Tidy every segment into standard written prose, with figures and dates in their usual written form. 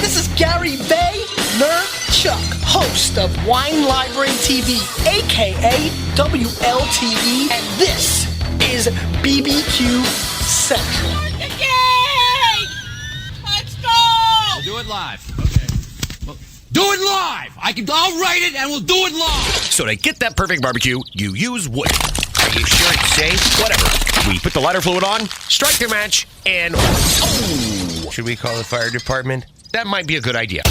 This is Gary Vaynerchuk, host of Wine Library TV, a.k.a. WLTV, and this is BBQ Central. Let's go! We'll do it live. Okay. Well, do it live! I'll write it and we'll do it live! So to get that perfect barbecue, you use wood. Are you sure it's safe? Whatever. We put the lighter fluid on, strike the match, and... Oh! Should we call the fire department? That might be a good idea.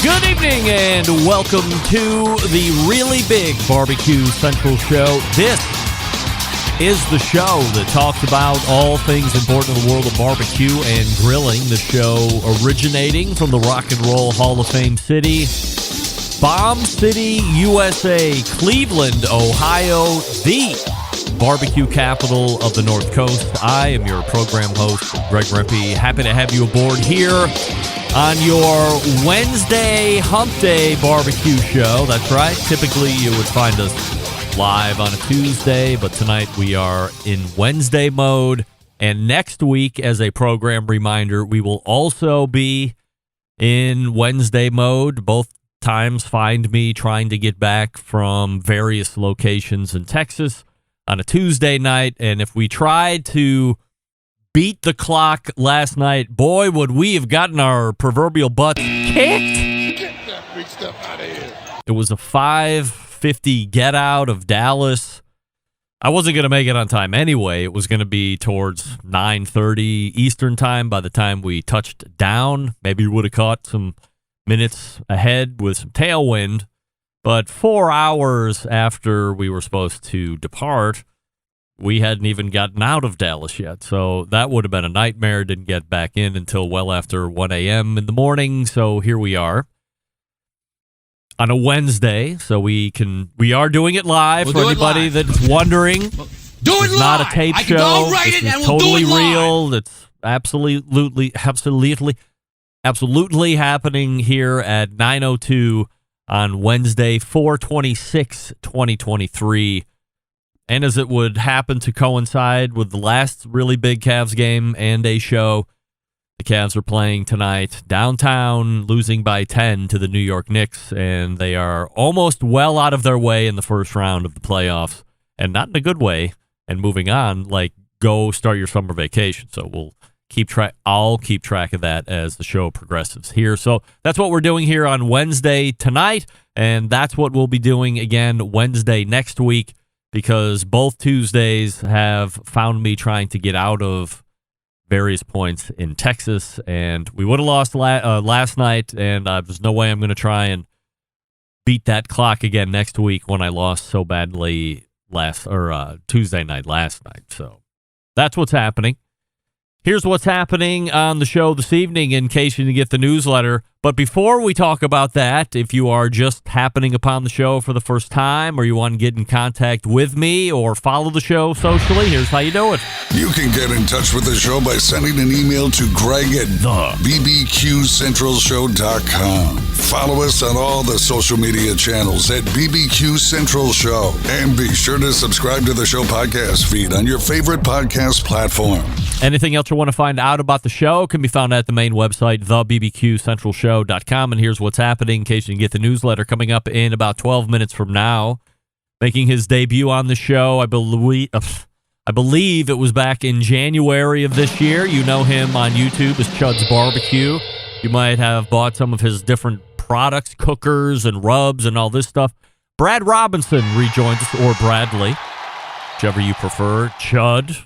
Good evening and welcome to the Really Big Barbecue Central Show. This is the show that talks about all things important in the world of barbecue and grilling. The show originating from the Rock and Roll Hall of Fame city, Bomb City, USA, Cleveland, Ohio, the barbecue capital of the North Coast. I am your program host, Greg Rempe. Happy to have you aboard here on your Wednesday Hump Day barbecue show. That's right. Typically, you would find us live on a Tuesday, but tonight we are in Wednesday mode. And next week, as a program reminder, we will also be in Wednesday mode. Both times find me trying to get back from various locations in Texas on a Tuesday night. And if we tried to beat the clock last night, boy, would we have gotten our proverbial butts kicked. Get that big stuff out of here. It was a 5:50 get out of Dallas. I wasn't going to make it on time anyway. It was going to be towards 9:30 Eastern time by the time we touched down. Maybe we would have caught some minutes ahead with some tailwind. But 4 hours after we were supposed to depart, we hadn't even gotten out of Dallas yet, so that would have been a nightmare. Didn't get back in until well after 1 a.m. in the morning, so here we are on a Wednesday, so we are doing it live. We'll for anybody that's wondering. Do it It's live! not a tape show. I'll write it This and is we'll totally do it live. real. It's absolutely happening here at 9:02 on Wednesday, 4/26/2023. And as it would happen to coincide with the last really big Cavs game and a show, the Cavs are playing tonight downtown, losing by 10 to the New York Knicks, and they are almost well out of their way in the first round of the playoffs, and not in a good way, and moving on, like go start your summer vacation. So we'll keep track. I'll keep track of that as the show progresses here. So that's what we're doing here on Wednesday tonight, and that's what we'll be doing again Wednesday next week, because both Tuesdays have found me trying to get out of various points in Texas, and we would have lost last night, and there's no way I'm going to try and beat that clock again next week when I lost so badly Tuesday night last night. So that's what's happening. Here's what's happening on the show this evening in case you didn't get the newsletter. But before we talk about that, if you are just happening upon the show for the first time, or you want to get in contact with me or follow the show socially, here's how you do it. You can get in touch with the show by sending an email to Greg at bbqcentralshow.com. Follow us on all the social media channels at BBQ Central Show. And be sure to subscribe to the show podcast feed on your favorite podcast platform. Anything else you want to find out about the show can be found at the main website, thebbqcentralshow.com. And here's what's happening in case you can get the newsletter coming up in about 12 minutes from now. Making his debut on the show, I believe it was back in January of this year. You know him on YouTube as Chud's Barbecue. You might have bought some of his different products, cookers and rubs and all this stuff. Brad Robinson rejoins us, or Bradley, whichever you prefer. Chud.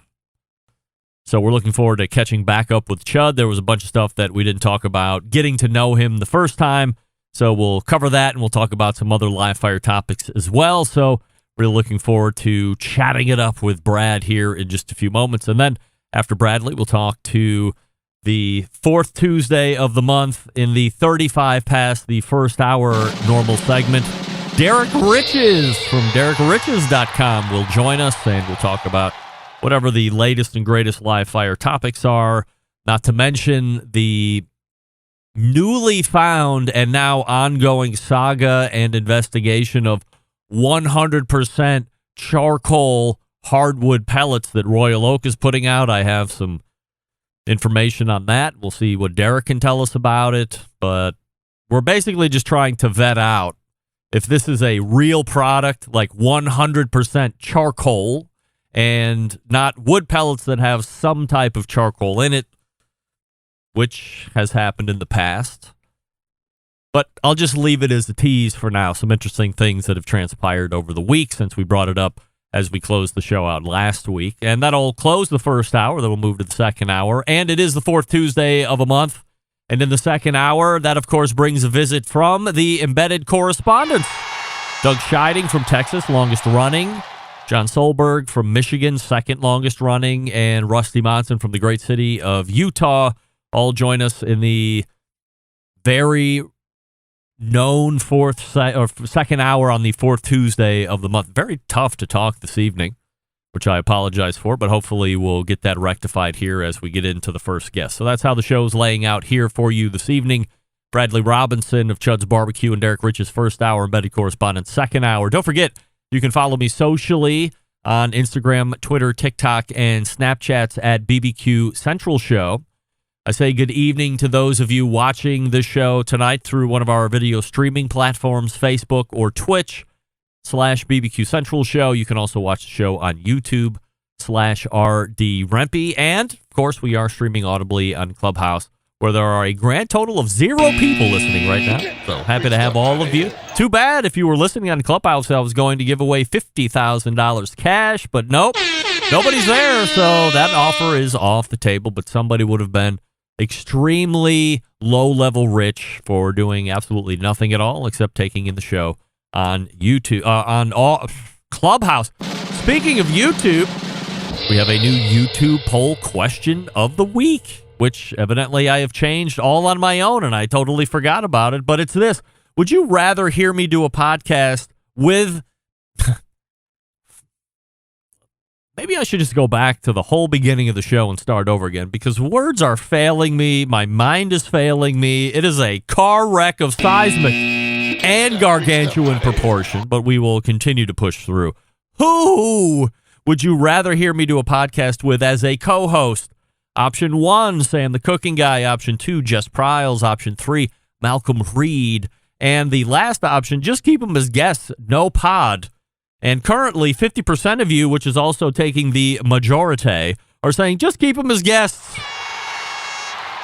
So we're looking forward to catching back up with Chud. There was a bunch of stuff that we didn't talk about, getting to know him the first time. So we'll cover that, and we'll talk about some other live fire topics as well. So really looking forward to chatting it up with Brad here in just a few moments. And then after Bradley, we'll talk to the fourth Tuesday of the month in the 35 past the first hour normal segment. Derrick Riches from DerrickRiches.com will join us, and we'll talk about whatever the latest and greatest live fire topics are, not to mention the newly found and now ongoing saga and investigation of 100% charcoal hardwood pellets that Royal Oak is putting out. I have some information on that. We'll see what Derrick can tell us about it, but we're basically just trying to vet out if this is a real product, like 100% charcoal and not wood pellets that have some type of charcoal in it, which has happened in the past. But I'll just leave it as a tease for now. Some interesting things that have transpired over the week since we brought it up as we closed the show out last week. And that'll close the first hour. Then we'll move to the second hour. And it is the fourth Tuesday of a month. And in the second hour, that, of course, brings a visit from the embedded correspondents. Doug Scheiding from Texas, longest running. John Solberg from Michigan, second longest running. And Rusty Monson from the great city of Utah all join us in the very known second hour on the fourth Tuesday of the month. Very tough to talk this evening, which I apologize for, but hopefully we'll get that rectified here as we get into the first guest. So that's how the show's laying out here for you this evening. Bradley Robinson of Chud's BBQ and Derrick Riches' first hour, embedded correspondent second hour. Don't forget, you can follow me socially on Instagram, Twitter, TikTok, and Snapchats at BBQ Central Show. I say good evening to those of you watching the show tonight through one of our video streaming platforms, Facebook or Twitch/BBQ Central Show. You can also watch the show on YouTube /RD Rempe. And, of course, we are streaming audibly on Clubhouse, where there are a grand total of 0 people listening right now. So happy to have all of you. Too bad if you were listening on Clubhouse, I was going to give away $50,000 cash, but nope, nobody's there. So that offer is off the table, but somebody would have been extremely low-level rich for doing absolutely nothing at all except taking in the show on YouTube, on all Clubhouse. Speaking of YouTube, we have a new YouTube poll question of the week, which evidently I have changed all on my own, and I totally forgot about it. But it's this: would you rather hear me do a podcast with? Maybe I should just go back to the whole beginning of the show and start over again, because words are failing me. My mind is failing me. It is a car wreck of seismic and gargantuan proportion, but we will continue to push through. Who would you rather hear me do a podcast with as a co-host? Option 1, Sam the Cooking Guy. Option 2, Jess Pryles. Option 3, Malcolm Reed. And the last option, just keep them as guests, no pod. And currently, 50% of you, which is also taking the majority, are saying just keep them as guests.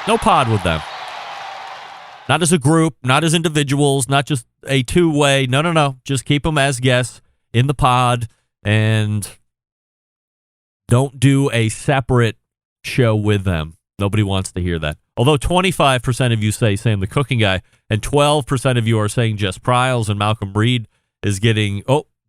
No pod with them. Not as a group, not as individuals, not just a two-way. No. Just keep them as guests in the pod and don't do a separate show with them. Nobody wants to hear that. Although 25% of you say Sam the Cooking Guy, and 12% of you are saying Jess Pryles, and Malcolm Reed is getting,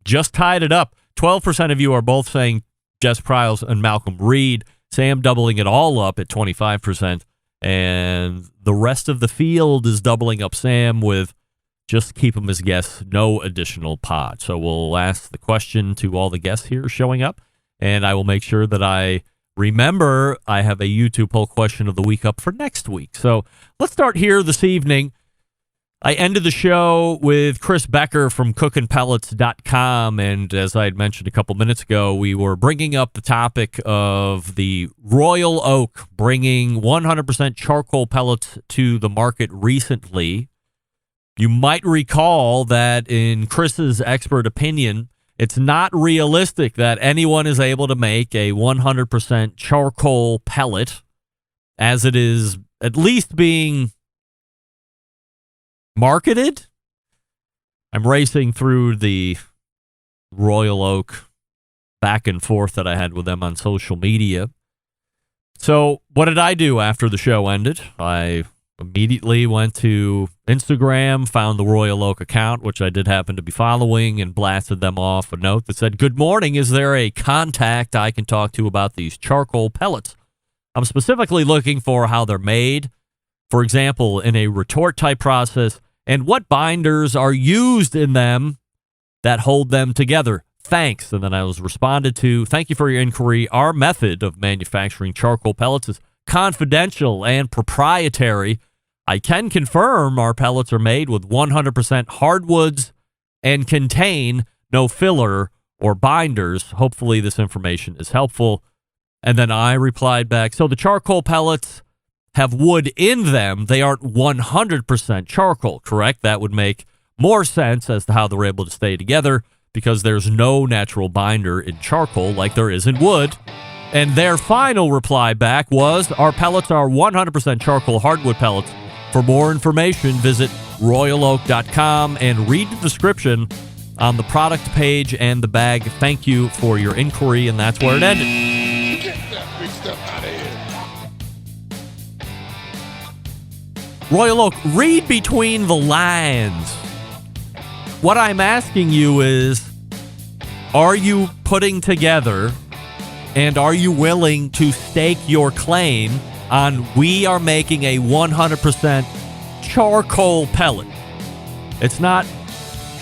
just tied it up. 12% of you are both saying Jess Pryles and Malcolm Reed. Sam doubling it all up at 25%. And the rest of the field is doubling up Sam with just keep them as guests, no additional pod. So we'll ask the question to all the guests here showing up, and I will make sure that I remember I have a YouTube poll question of the week up for next week. So let's start here this evening. I ended the show with Chris Becker from cookinpellets.com, and as I had mentioned a couple minutes ago, we were bringing up the topic of the Royal Oak bringing 100% charcoal pellets to the market recently. You might recall that in Chris's expert opinion, it's not realistic that anyone is able to make a 100% charcoal pellet, as it is at least being marketed. I'm racing through the Royal Oak back and forth that I had with them on social media. So what did I do after the show ended? I immediately went to Instagram, found the Royal Oak account, which I did happen to be following, and blasted them off a note that said, "Good morning. Is there a contact I can talk to about these charcoal pellets?" I'm specifically looking for how they're made, for example, in a retort-type process, and what binders are used in them that hold them together. Thanks. And then I was responded to, thank you for your inquiry. Our method of manufacturing charcoal pellets is confidential and proprietary. I can confirm our pellets are made with 100% hardwoods and contain no filler or binders. Hopefully this information is helpful. And then I replied back, so the charcoal pellets have wood in them. They aren't 100% charcoal, correct? That would make more sense as to how they're able to stay together, because there's no natural binder in charcoal like there is in wood. And their final reply back was, our pellets are 100% charcoal hardwood pellets. For more information, visit royaloak.com and read the description on the product page and the bag. Thank you for your inquiry, and that's where it ended. Get that big stuff out of here. Royal Oak, read between the lines. What I'm asking you is, are you putting together and are you willing to stake your claim on we are making a 100% charcoal pellet? It's not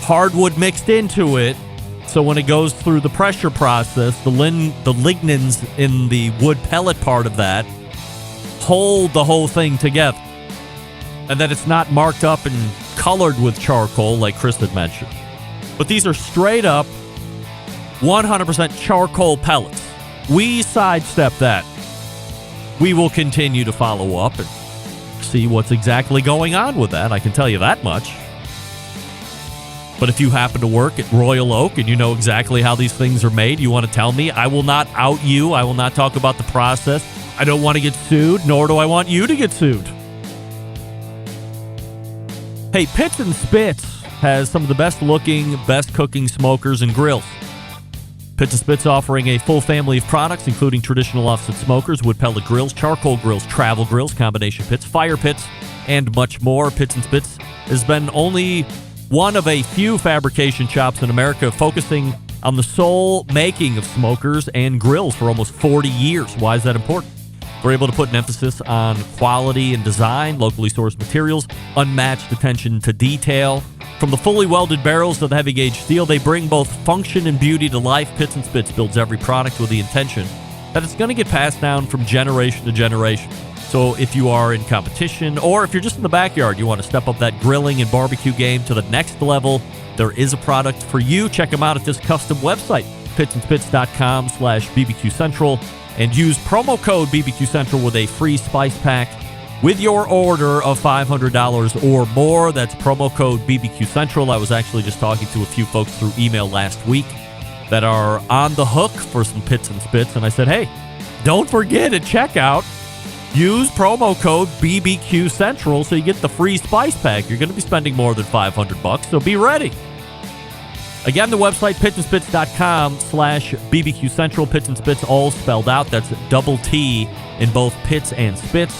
hardwood mixed into it, so when it goes through the pressure process, the lignins in the wood pellet part of that hold the whole thing together. And that it's not marked up and colored with charcoal like Chris had mentioned. But these are straight up 100% charcoal pellets. We sidestep that. We will continue to follow up and see what's exactly going on with that. I can tell you that much. But if you happen to work at Royal Oak and you know exactly how these things are made, you want to tell me, I will not out you. I will not talk about the process. I don't want to get sued, nor do I want you to get sued. Hey, Pits and Spits has some of the best looking, best cooking smokers and grills. Pits and Spits offering a full family of products, including traditional offset smokers, wood pellet grills, charcoal grills, travel grills, combination pits, fire pits, and much more. Pits and Spits has been only one of a few fabrication shops in America focusing on the sole making of smokers and grills for almost 40 years. Why is that important? We're able to put an emphasis on quality and design, locally sourced materials, unmatched attention to detail. From the fully welded barrels to the heavy gauge steel, they bring both function and beauty to life. Pits and Spits builds every product with the intention that it's going to get passed down from generation to generation. So if you are in competition, or if you're just in the backyard, you want to step up that grilling and barbecue game to the next level, there is a product for you. Check them out at this custom website, pitsandspits.com/BBQ Central. And use promo code BBQ Central with a free spice pack with your order of $500 or more. That's promo code BBQ Central. I was actually just talking to a few folks through email last week that are on the hook for some Pits and Spits. And I said, hey, don't forget at checkout, use promo code BBQ Central so you get the free spice pack. You're going to be spending more than $500, so be ready. Again, the website, pitsandspits.com/BBQ Central. Pits and Spits all spelled out. That's double T in both Pits and Spits.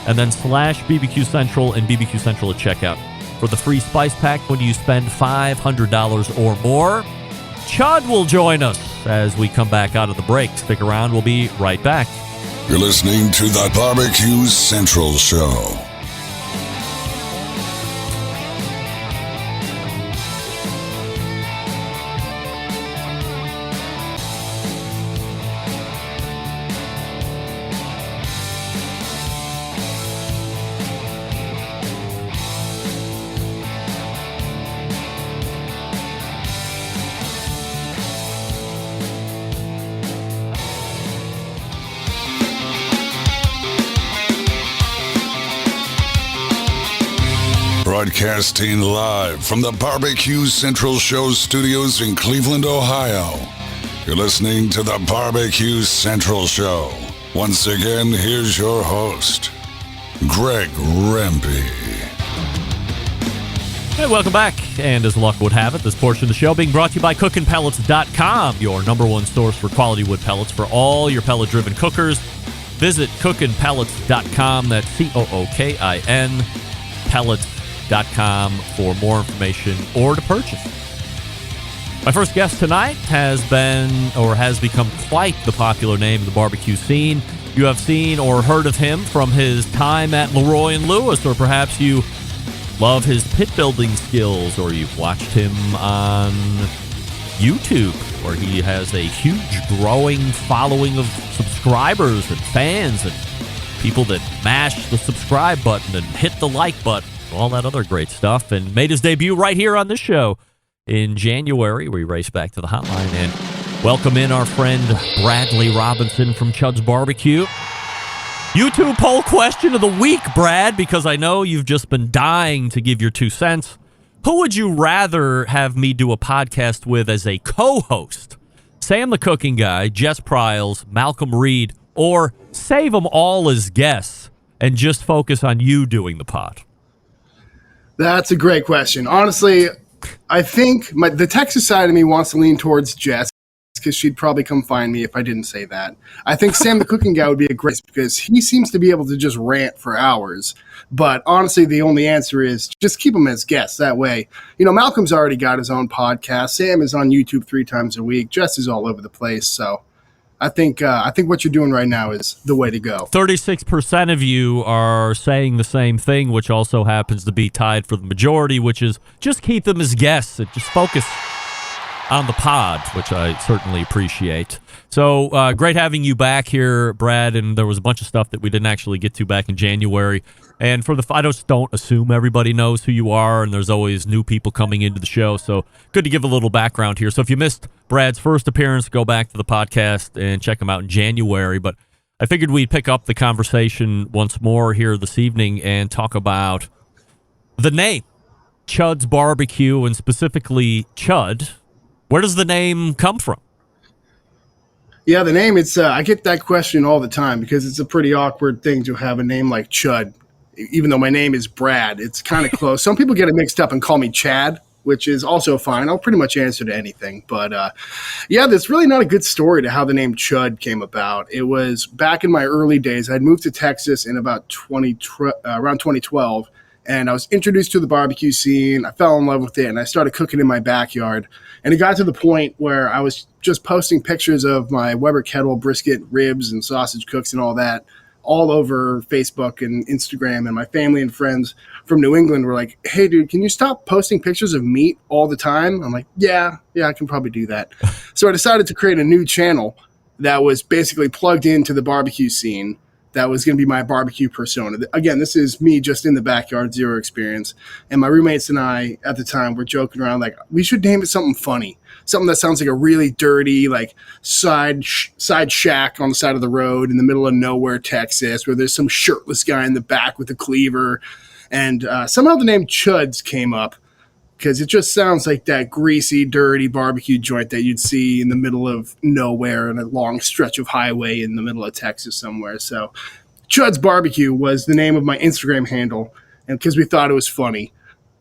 And then /BBQ Central and BBQ Central at checkout. For the free spice pack when you spend $500 or more. Chud will join us as we come back out of the break. Stick around. We'll be right back. You're listening to the BBQ Central Show. Broadcasting live from the BBQ Central Show studios in Cleveland, Ohio. You're listening to the BBQ Central Show. Once again, here's your host, Greg Rempe. Hey, welcome back. And as luck would have it, this portion of the show being brought to you by cookinpellets.com, your number one source for quality wood pellets for all your pellet-driven cookers. Visit cookinpellets.com. That's COOKIN pellets.com for more information or to purchase. My first guest tonight has become quite the popular name in the barbecue scene. You have seen or heard of him from his time at Leroy and Lewis, or perhaps you love his pit building skills, or you've watched him on YouTube, where he has a huge growing following of subscribers and fans and people that mash the subscribe button and hit the like button, all that other great stuff, and made his debut right here on this show in January. We race back to the hotline and welcome in our friend Bradley Robinson from Chud's BBQ. YouTube poll question of the week, Brad, because I know you've just been dying to give your 2 cents. Who would you rather have me do a podcast with as a co-host? Sam the Cooking Guy, Jess Pryles, Malcolm Reed, or save them all as guests and just focus on you doing the pod? That's a great question. Honestly, I think the Texas side of me wants to lean towards Jess because she'd probably come find me if I didn't say that. I think Sam the Cooking Guy would be a great because he seems to be able to just rant for hours. But honestly, the only answer is just keep him as guests. That way, Malcolm's already got his own podcast. Sam is on YouTube 3 times a week. Jess is all over the place. So I think what you're doing right now is the way to go. 36% of you are saying the same thing, which also happens to be tied for the majority, which is just keep them as guests and just focus on the pod, which I certainly appreciate. So great having you back here, Brad, and there was a bunch of stuff that we didn't actually get to back in January. And I just don't assume everybody knows who you are, and there's always new people coming into the show, so good to give a little background here. So if you missed Brad's first appearance, go back to the podcast and check him out in January. But I figured we'd pick up the conversation once more here this evening and talk about the name, Chud's BBQ, and specifically Chud. Where does the name come from? Yeah, the name, I get that question all the time because it's a pretty awkward thing to have a name like Chud. Even though my name is Brad, it's kind of close. Some people get it mixed up and call me Chad, which is also fine. I'll pretty much answer to anything. But there's really not a good story to how the name Chud came about. It was back in my early days. I'd moved to Texas in about around 2012, and I was introduced to the barbecue scene. I fell in love with it, and I started cooking in my backyard. And it got to the point where I was just posting pictures of my Weber kettle, brisket, ribs, and sausage cooks and all that all over Facebook and Instagram. And my family and friends from New England were like, hey, dude, can you stop posting pictures of meat all the time? I'm like, yeah, I can probably do that. So I decided to create a new channel that was basically plugged into the barbecue scene. That was going to be my barbecue persona. Again, this is me just in the backyard, zero experience. And my roommates and I at the time were joking around like, we should name it something funny, something that sounds like a really dirty, like side shack on the side of the road in the middle of nowhere, Texas, where there's some shirtless guy in the back with a cleaver. And somehow the name Chud's came up because it just sounds like that greasy, dirty barbecue joint that you'd see in the middle of nowhere in a long stretch of highway in the middle of Texas somewhere. So Chud's BBQ was the name of my Instagram handle, and because we thought it was funny.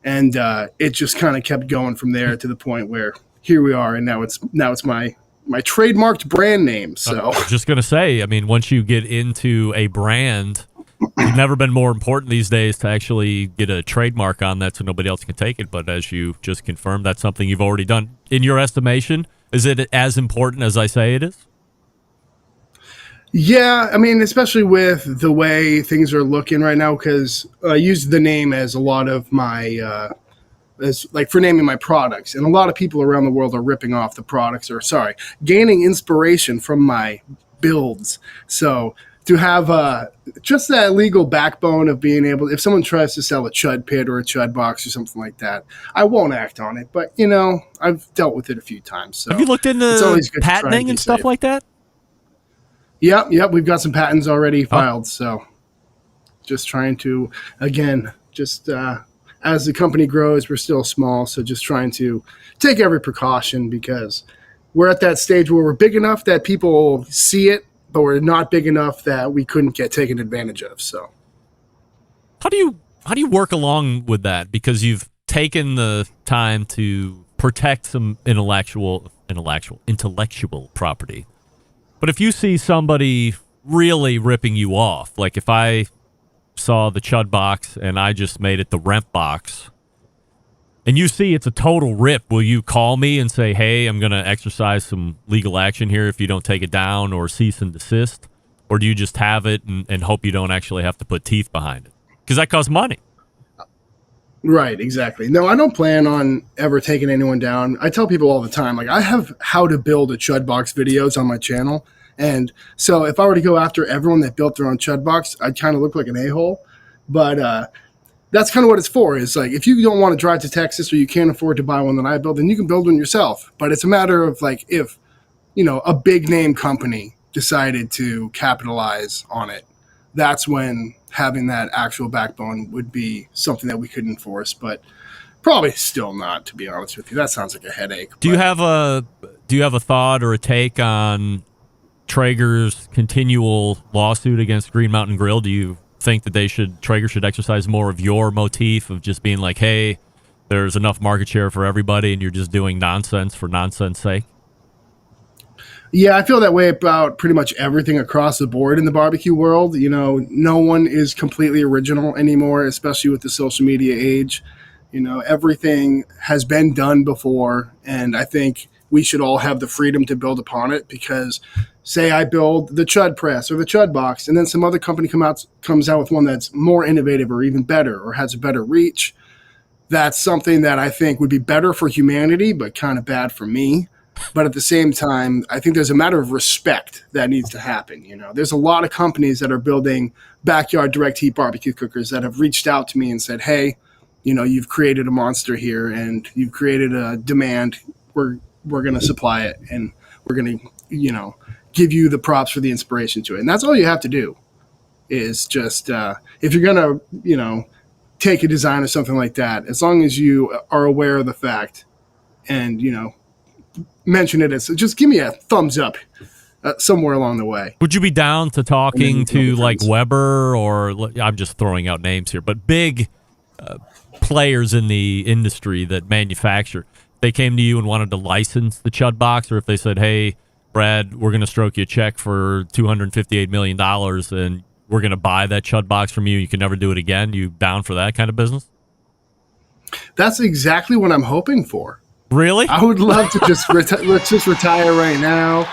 And it just kind of kept going from there to the point where here we are, and now it's my trademarked brand name. So I was just going to say, I mean, once you get into a brand, it's never been more important these days to actually get a trademark on that so nobody else can take it. But as you just confirmed, that's something you've already done. In your estimation, is it as important as I say it is? Yeah, I mean, especially with the way things are looking right now, because I use the name as a lot of my as like for naming my products. And a lot of people around the world are ripping off the products gaining inspiration from my builds. So to have just that legal backbone of being able, if someone tries to sell a Chud pit or a Chud box or something like that, I won't act on it. But, I've dealt with it a few times. So have you looked into patenting and stuff like that? Yep. We've got some patents already filed. So just trying to, again, as the company grows, we're still small. So just trying to take every precaution because we're at that stage where we're big enough that people see it, but we're not big enough that we couldn't get taken advantage of. So how do you work along with that? Because you've taken the time to protect some intellectual property. But if you see somebody really ripping you off, like if I saw the Chud box and I just made it the Remp box, and you see it's a total rip, will you call me and say, hey, I'm going to exercise some legal action here if you don't take it down, or cease and desist? or do you just have it and hope you don't actually have to put teeth behind it? Because that costs money. Right, exactly. No, I don't plan on ever taking anyone down. I tell people all the time, like, I have how to build a Chud box videos on my channel. And so if I were to go after everyone that built their own Chud box, I'd kind of look like an a-hole. But that's kind of what it's for. Is like, if you don't want to drive to Texas or you can't afford to buy one that I build, then you can build one yourself. But it's a matter of like, if, a big name company decided to capitalize on it, that's when having that actual backbone would be something that we could enforce, but probably still not, to be honest with you. That sounds like a headache. Do you have a thought or a take on Traeger's continual lawsuit against Green Mountain Grill? Do you think that Traeger should exercise more of your motif of just being like, hey, there's enough market share for everybody and you're just doing nonsense for nonsense sake? Yeah, I feel that way about pretty much everything across the board in the barbecue world. No one is completely original anymore, especially with the social media age. Everything has been done before, and I think we should all have the freedom to build upon it, because say I build the Chud press or the Chud box, and then some other company comes out with one that's more innovative or even better or has a better reach. That's something that I think would be better for humanity, but kind of bad for me. But at the same time, I think there's a matter of respect that needs to happen. There's a lot of companies that are building backyard direct heat barbecue cookers that have reached out to me and said, hey, you've created a monster here and you've created a demand. We're going to supply it, and we're going to, give you the props for the inspiration to it. And that's all you have to do is just, if you're going to, take a design or something like that, as long as you are aware of the fact and, mention it as, just give me a thumbs up somewhere along the way. Would you be down to talking to like Weber, or I'm just throwing out names here, but big players in the industry that manufacture? They came to you and wanted to license the Chud box, or if they said, hey, Brad, we're going to stroke you a check for $258 million and we're going to buy that Chud box from you, you can never do it again. You down for that kind of business? That's exactly what I'm hoping for. Really? I would love to just let's just retire right now.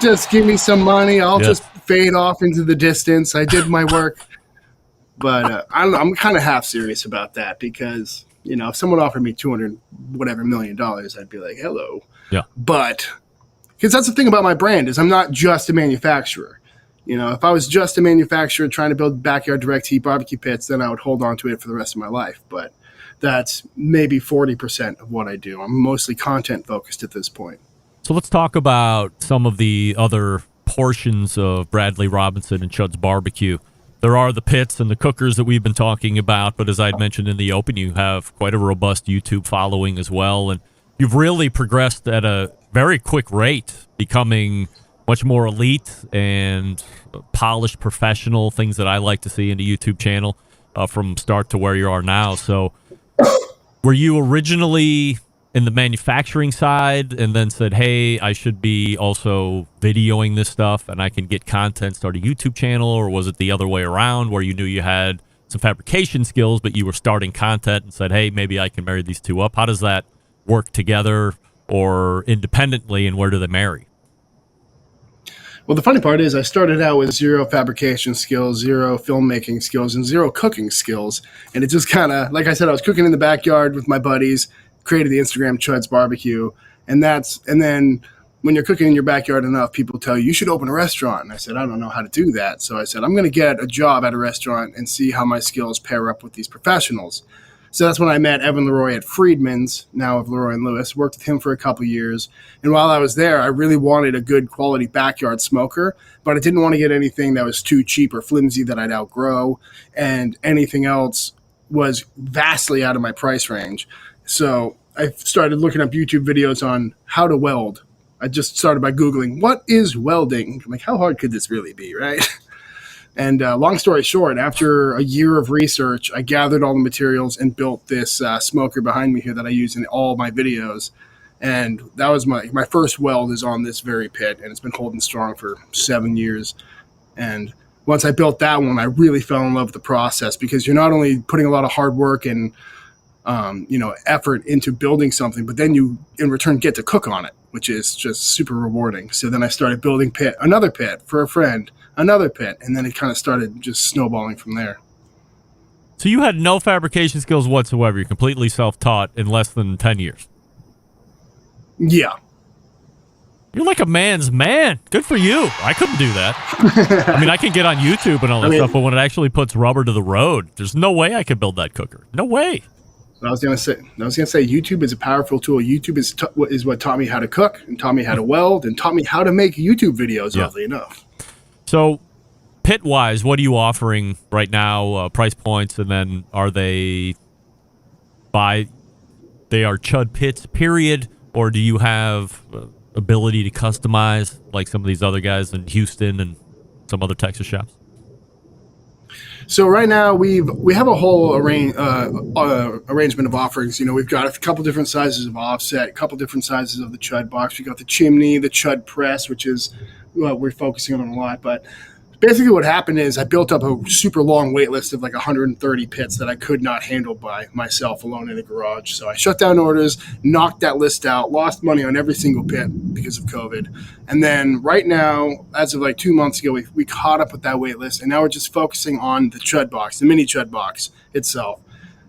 Just give me some money. I'll just fade off into the distance. I did my work. But I'm kind of half serious about that, because, if someone offered me $200 million, I'd be like, hello. Yeah. But because that's the thing about my brand, is I'm not just a manufacturer. If I was just a manufacturer trying to build backyard direct heat barbecue pits, then I would hold on to it for the rest of my life. But that's maybe 40% of what I do. I'm mostly content focused at this point. So let's talk about some of the other portions of Bradley Robinson and Chud's Barbecue. There are the pits and the cookers that we've been talking about, but as I'd mentioned in the open, you have quite a robust YouTube following as well, and you've really progressed at a very quick rate, becoming much more elite and polished professional, things that I like to see in a YouTube channel from start to where you are now. So were you originally in the manufacturing side and then said, hey, I should be also videoing this stuff and I can get content, start a YouTube channel? Or was it the other way around, where you knew you had some fabrication skills, but you were starting content and said, hey, maybe I can marry these two up? How does that work together or independently, and where do they marry? Well, the funny part is I started out with zero fabrication skills, zero filmmaking skills, and zero cooking skills. And it just kind of, like I said, I was cooking in the backyard with my buddies, created the Instagram Chud's Barbecue. And then when you're cooking in your backyard enough, people tell you, you should open a restaurant. And I said, I don't know how to do that. So I said, I'm going to get a job at a restaurant and see how my skills pair up with these professionals. So that's when I met Evan Leroy at Friedman's, now of Leroy & Lewis, worked with him for a couple years. And while I was there, I really wanted a good quality backyard smoker, but I didn't want to get anything that was too cheap or flimsy that I'd outgrow, and anything else was vastly out of my price range. So I started looking up YouTube videos on how to weld. I just started by Googling, what is welding? I'm like, how hard could this really be, right? And long story short, after a year of research, I gathered all the materials and built this smoker behind me here that I use in all my videos. And that was my first weld is on this very pit, and it's been holding strong for 7 years. And once I built that one, I really fell in love with the process, because you're not only putting a lot of hard work and effort into building something, but then you in return get to cook on it, which is just super rewarding. So then I started building another pit for a friend, another pit, and then it kind of started just snowballing from there. So you had no fabrication skills whatsoever. You're completely self-taught in less than 10 years. Yeah. You're like a man's man. Good for you. I couldn't do that. I mean, I can get on YouTube and all that stuff, but when it actually puts rubber to the road, there's no way I could build that cooker. No way. I was gonna say YouTube is a powerful tool. YouTube is what taught me how to cook and taught me how to weld and taught me how to make YouTube videos. Oddly enough. So, pit wise, what are you offering right now? Price points, and then are they are Chud pits? Period, or do you have ability to customize like some of these other guys in Houston and some other Texas shops? So right now we have a whole arrangement of offerings. We've got a couple different sizes of offset, a couple different sizes of the Chud box. We got the chimney, the Chud press, which is what we're focusing on a lot. But basically what happened is I built up a super long wait list of like 130 pits that I could not handle by myself alone in a garage. So I shut down orders, knocked that list out, lost money on every single pit because of COVID. And then right now, as of like 2 months ago, we caught up with that wait list. And now we're just focusing on the Chud box, the mini Chud box itself.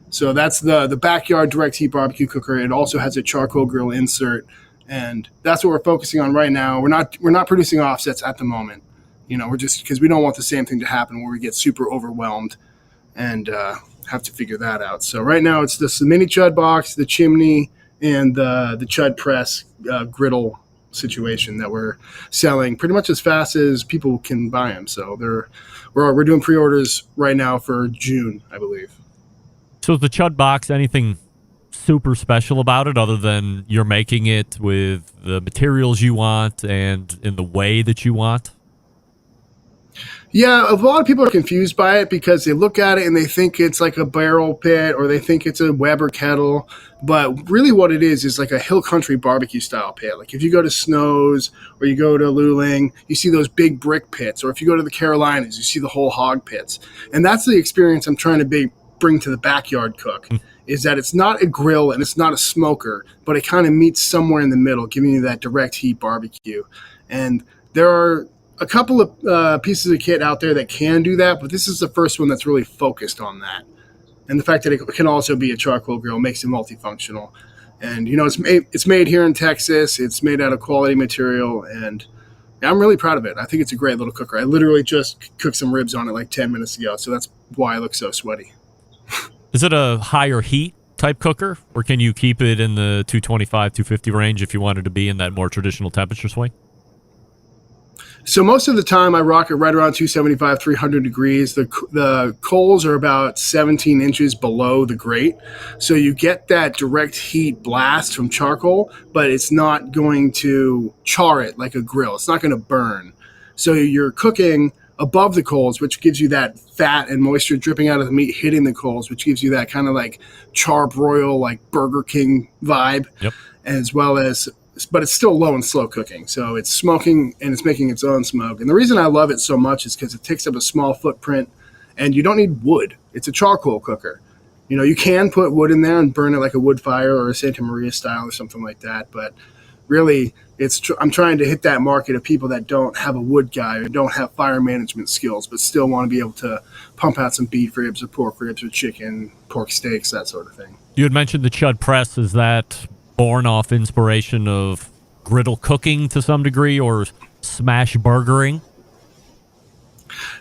So that's the backyard direct heat barbecue cooker. It also has a charcoal grill insert. And that's what we're focusing on right now. We're not producing offsets at the moment. We're just because we don't want the same thing to happen where we get super overwhelmed and have to figure that out. So right now it's the mini Chud box, the chimney, and the Chud press griddle situation that we're selling pretty much as fast as people can buy them. So we're doing pre-orders right now for June, I believe. So is the Chud box anything super special about it other than you're making it with the materials you want and in the way that you want? Yeah, a lot of people are confused by it because they look at it and they think it's like a barrel pit or they think it's a Weber kettle. But really what it is like a hill country barbecue style pit. Like if you go to Snow's or you go to Luling, you see those big brick pits. Or if you go to the Carolinas, you see the whole hog pits. And that's the experience I'm trying to bring to the backyard cook, is that it's not a grill and it's not a smoker, but it kind of meets somewhere in the middle, giving you that direct heat barbecue. And there are a couple of pieces of kit out there that can do that, but this is the first one that's really focused on that. And the fact that it can also be a charcoal grill makes it multifunctional. And, it's made here in Texas. It's made out of quality material, and I'm really proud of it. I think it's a great little cooker. I literally just cooked some ribs on it like 10 minutes ago, so that's why I look so sweaty. Is it a higher heat type cooker, or can you keep it in the 225, 250 range if you wanted to be in that more traditional temperature swing? So most of the time I rock it right around 275, 300 degrees. The coals are about 17 inches below the grate. So you get that direct heat blast from charcoal, but it's not going to char it like a grill. It's not going to burn. So you're cooking above the coals, which gives you that fat and moisture dripping out of the meat hitting the coals, which gives you that kind of like charbroil, like Burger King vibe, as well as, but it's still low and slow cooking. So it's smoking and it's making its own smoke. And the reason I love it so much is because it takes up a small footprint and you don't need wood. It's a charcoal cooker. You can put wood in there and burn it like a wood fire or a Santa Maria style or something like that. But really, I'm trying to hit that market of people that don't have a wood guy or don't have fire management skills, but still want to be able to pump out some beef ribs or pork ribs or chicken, pork steaks, that sort of thing. You had mentioned the Chud press. Is that born off inspiration of griddle cooking to some degree or smash burgering?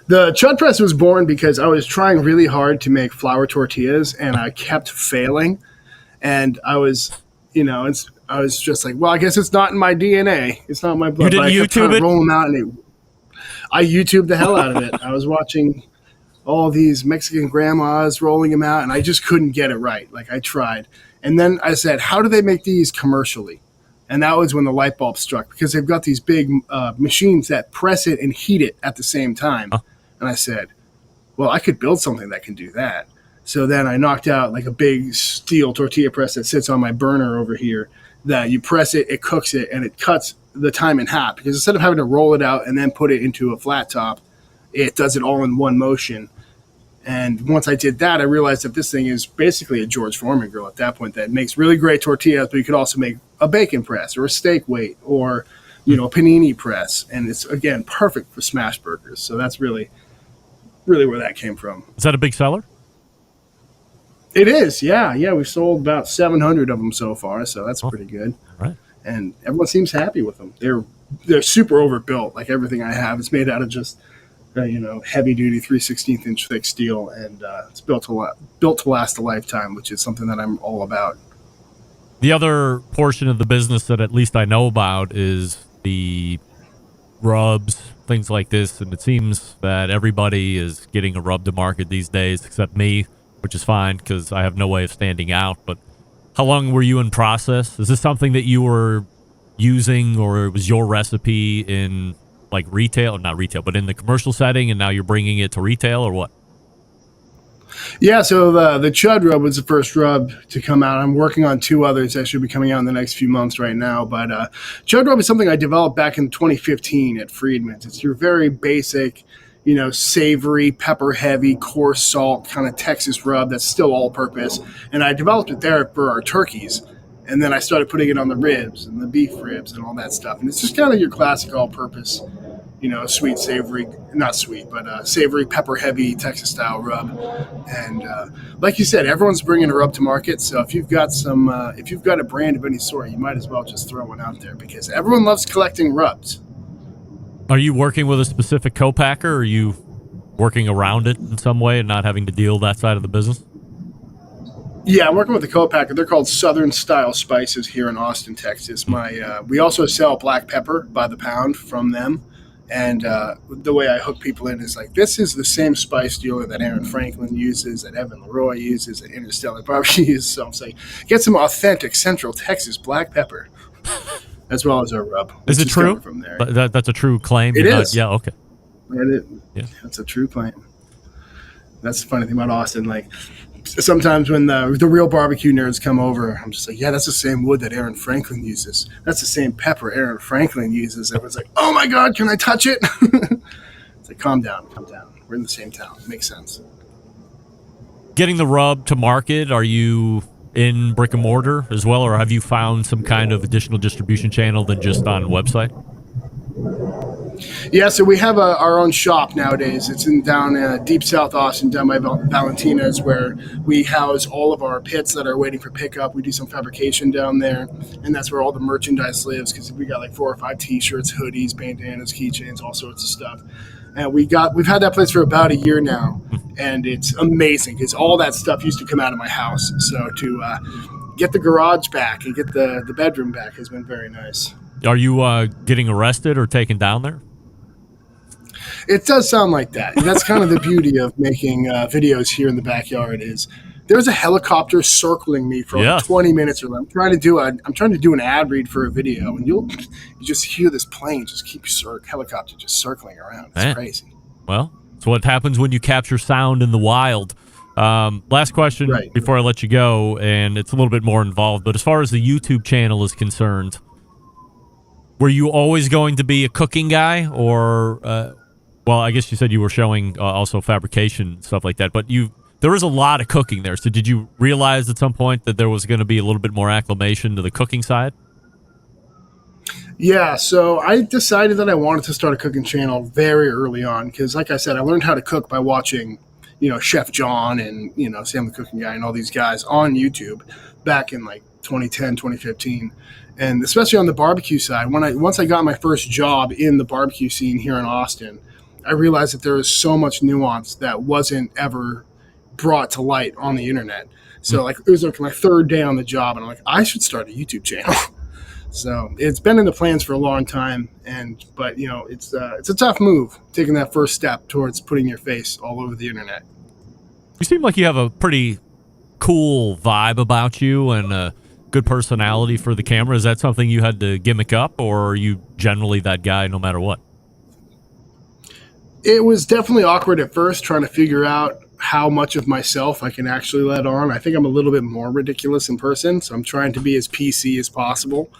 The Chud press was born because I was trying really hard to make flour tortillas and I kept failing. And I was, I was just like, well, I guess it's not in my DNA. It's not in my blood. You didn't YouTube it? Roll them out and I YouTubed the hell out of it. I was watching all these Mexican grandmas rolling them out and I just couldn't get it right. Like I tried. And then I said, how do they make these commercially? And that was when the light bulb struck because they've got these big machines that press it and heat it at the same time. Huh. And I said, well, I could build something that can do that. So then I knocked out like a big steel tortilla press that sits on my burner over here that you press it, it cooks it, and it cuts the time in half. Because instead of having to roll it out and then put it into a flat top, it does it all in one motion. And once I did that, I realized that this thing is basically a George Foreman grill at that point that makes really great tortillas, but you could also make a bacon press or a steak weight or panini press, and it's again perfect for smash burgers. So that's really where that came from. Is that a big seller? It is, yeah. We've sold about 700 of them so far, so that's pretty good. Right. And everyone seems happy with them. They're super overbuilt, like everything I have. It's made out of just heavy duty 3/16 inch thick steel, and it's built to last a lifetime, which is something that I'm all about. The other portion of the business that at least I know about is the rubs, things like this, and it seems that everybody is getting a rub to market these days except me, which is fine because I have no way of standing out. But how long were you in process? Is this something that you were using, or it was your recipe in like retail, not retail, but in the commercial setting, and now you're bringing it to retail, or what? Yeah, so the Chud rub was the first rub to come out. I'm working on 2 others that should be coming out in the next few months right now. But Chud rub is something I developed back in 2015 at Friedman's. It's your very basic, savory, pepper heavy, coarse salt kind of Texas rub that's still all purpose. And I developed it there for our turkeys. And then I started putting it on the ribs and the beef ribs and all that stuff. And it's just kind of your classic all purpose, sweet, savory, not sweet, but savory, pepper heavy Texas style rub. And like you said, everyone's bringing a rub to market. So if you've got a brand of any sort, you might as well just throw one out there because everyone loves collecting rubs. Are you working with a specific co-packer, or are you working around it in some way and not having to deal that side of the business? Yeah, I'm working with a co-packer. They're called Southern Style Spices here in Austin, Texas. We also sell black pepper by the pound from them. And the way I hook people in is like, this is the same spice dealer that Aaron Franklin uses, that Evan Leroy uses, that Interstellar Barbecue uses. So I'm saying, get some authentic Central Texas black pepper, as well as our rub. Is it true? From there. That's a true claim? It is. Yeah, okay. Yeah, that's a true claim. That's the funny thing about Austin. Like, sometimes when the real barbecue nerds come over, I'm just like, yeah, that's the same wood that Aaron Franklin uses. That's the same pepper Aaron Franklin uses. Everyone's like, oh my God, can I touch it? It's like, calm down. We're in the same town. It makes sense. Getting the rub to market, are you in brick and mortar as well, or have you found some kind of additional distribution channel than just on website? Yeah, so we have our own shop nowadays. It's in down deep South Austin, down by Valentina's, where we house all of our pits that are waiting for pickup. We do some fabrication down there, and that's where all the merchandise lives because we got like 4 or 5 T-shirts, hoodies, bandanas, keychains, all sorts of stuff. And we've had that place for about a year now, and it's amazing because all that stuff used to come out of my house. So to get the garage back and get the bedroom back has been very nice. Are you getting arrested or taken down there? It does sound like that. That's kind of the beauty of making videos here in the backyard is there's a helicopter circling me for like 20 minutes or less. I'm trying to do an ad read for a video, and you just hear this plane just keep helicopter just circling around. It's crazy. Well, it's what happens when you capture sound in the wild. Last question before I let you go, and it's a little bit more involved, but as far as the YouTube channel is concerned, were you always going to be a cooking guy, or well, I guess you said you were showing also fabrication, stuff like that, but there is a lot of cooking there. So did you realize at some point that there was going to be a little bit more acclimation to the cooking side? Yeah, so I decided that I wanted to start a cooking channel very early on because, like I said, I learned how to cook by watching, Chef John and, Sam the Cooking Guy and all these guys on YouTube back in like 2010, 2015. And especially on the barbecue side, once I got my first job in the barbecue scene here in Austin, I realized that there was so much nuance that wasn't ever brought to light on the internet. So like it was like my 3rd day on the job, and I'm like, I should start a YouTube channel. So it's been in the plans for a long time, but it's a tough move taking that first step towards putting your face all over the internet. You seem like you have a pretty cool vibe about you and a good personality for the camera. Is that something you had to gimmick up, or are you generally that guy no matter what? It was definitely awkward at first trying to figure out how much of myself I can actually let on. I think I'm a little bit more ridiculous in person, so I'm trying to be as PC as possible.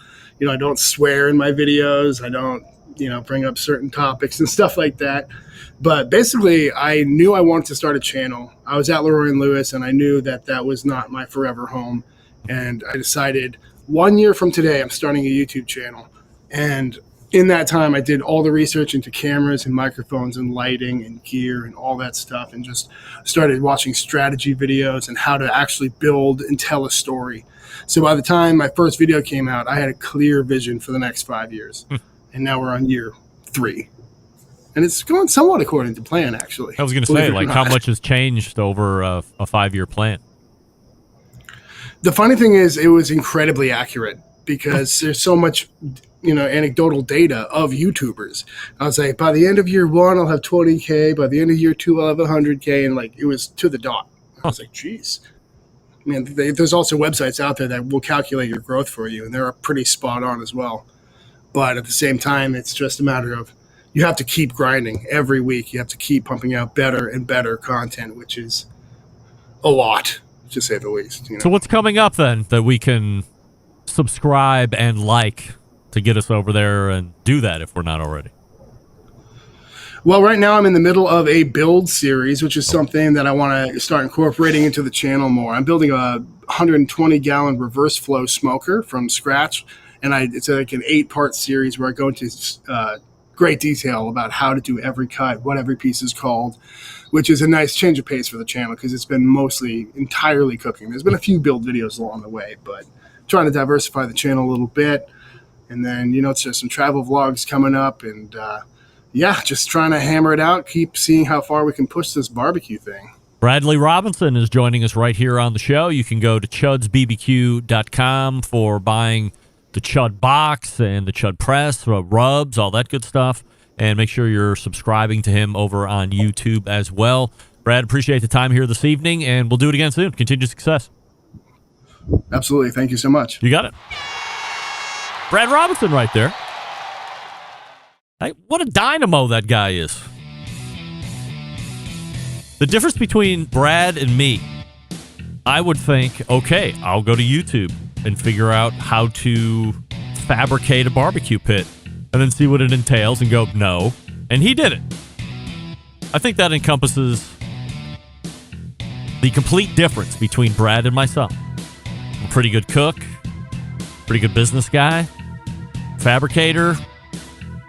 I don't swear in my videos. I don't, bring up certain topics and stuff like that. But basically, I knew I wanted to start a channel. I was at Leroy & Lewis, and I knew that was not my forever home. And I decided 1 year from today, I'm starting a YouTube channel. And in that time, I did all the research into cameras and microphones and lighting and gear and all that stuff, and just started watching strategy videos and how to actually build and tell a story. So by the time my first video came out, I had a clear vision for the next 5 years. And now we're on year 3. And it's going somewhat according to plan, actually. I was going to say, like, how much has changed over a 5-year plan? The funny thing is, it was incredibly accurate because there's so much, anecdotal data of YouTubers. I was like, by the end of year 1, I'll have 20K. By the end of year 2, I'll have 100K. And like, it was to the dot. I was like, geez. I mean, there's also websites out there that will calculate your growth for you, and they're pretty spot on as well. But at the same time, it's just a matter of you have to keep grinding every week. You have to keep pumping out better and better content, which is a lot, to say the least. So what's coming up then that we can subscribe and like to get us over there and do that if we're not already? Well, right now I'm in the middle of a build series, which is something that I want to start incorporating into the channel more. I'm building a 120-gallon reverse flow smoker from scratch, and it's like an 8-part series where I go into great detail about how to do every cut, what every piece is called, which is a nice change of pace for the channel because it's been mostly entirely cooking. There's been a few build videos along the way, but trying to diversify the channel a little bit. And then, there's some travel vlogs coming up, and just trying to hammer it out, keep seeing how far we can push this barbecue thing. Bradley Robinson is joining us right here on the show. You can go to chudsbbq.com for buying the Chud box and the Chud press, rubs, all that good stuff. And make sure you're subscribing to him over on YouTube as well. Brad, appreciate the time here this evening, and we'll do it again soon. Continued success. Absolutely. Thank you so much. You got it. Brad Robinson right there. Hey, what a dynamo that guy is. The difference between Brad and me, I would think, okay, I'll go to YouTube and figure out how to fabricate a barbecue pit and then see what it entails and go, no. And he did it. I think that encompasses the complete difference between Brad and myself. I'm a pretty good cook, pretty good business guy, fabricator,